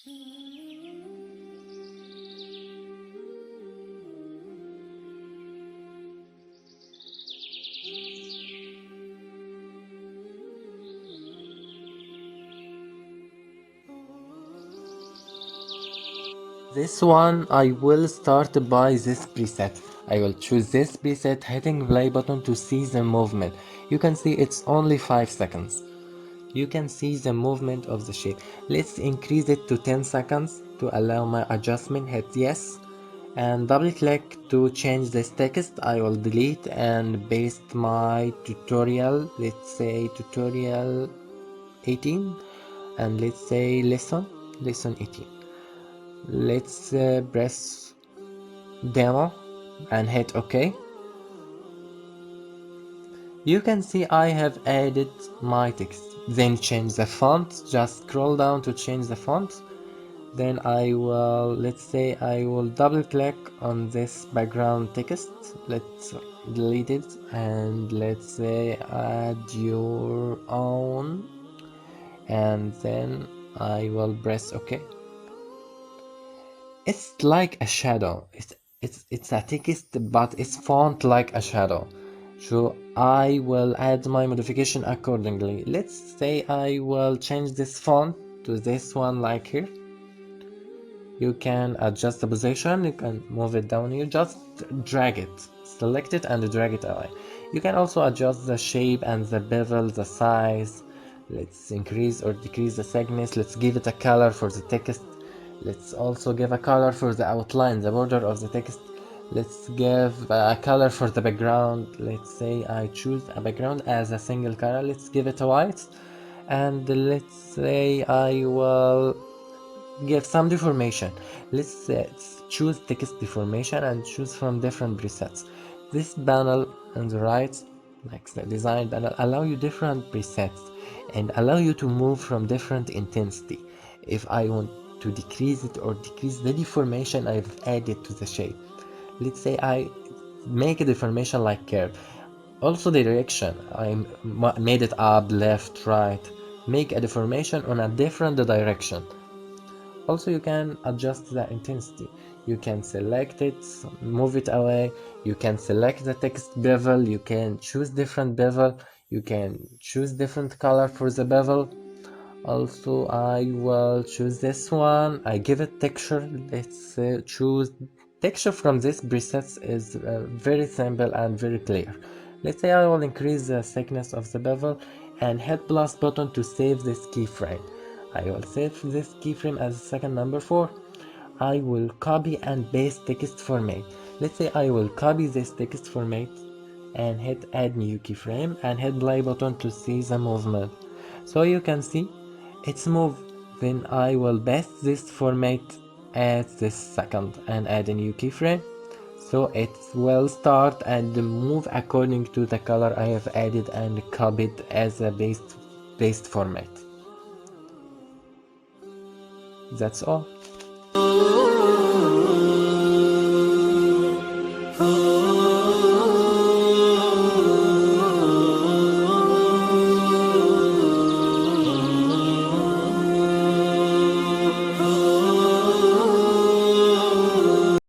This one I will start by this preset. I will choose this preset, hitting play button to see the movement. You can see it's only 5 seconds. You can see the movement of the shape. Let's increase it to 10 seconds to allow my adjustment. Hit yes and double click to change this text. I will delete and paste my tutorial. Let's say tutorial 18 and let's say lesson 18. Let's press demo and hit OK. You can see I have added my text. Then change the font. Just scroll down to change the font. Then I will, let's say I will double click on this background text. Let's delete it and let's say add your own, and then I will press OK. It's like a shadow. It's a text, but it's font like a shadow. So I will add my modification accordingly. Let's say I will change this font to this one like here. You can adjust the position, you can move it down here, just drag it, select it and drag it away. You can also adjust the shape and the bevel, the size. Let's increase or decrease the thickness. Let's give it a color for the text. Let's also give a color for the outline, the border of the text. Let's give a color for the background. Let's say I choose a background as a single color. Let's give it a white. And let's say I will give some deformation. Let's choose text deformation and choose from different presets. This panel on the right, like the design panel, allow you different presets and allow you to move from different intensity. If I want to decrease it or decrease the deformation I've added to the shape, let's say I make a deformation like curve. Also the direction, I made it up, left, right. Make a deformation on a different direction. Also, you can adjust the intensity. You can select it, move it away. You can select the text bevel. You can choose different bevel. You can choose different color for the bevel. Also, I will choose this one. I give it texture. Let's choose texture from this presets is very simple and very clear. Let's say I will increase the thickness of the bevel and hit plus button to save this keyframe. I will save this keyframe as second number 4. I will copy and paste text format. Let's say I will copy this text format and hit add new keyframe and hit play button to see the movement. So you can see it's move. Then I will paste this format at this second and add a new keyframe. So it will start and move according to the color I have added and copied as a paste format. That's all.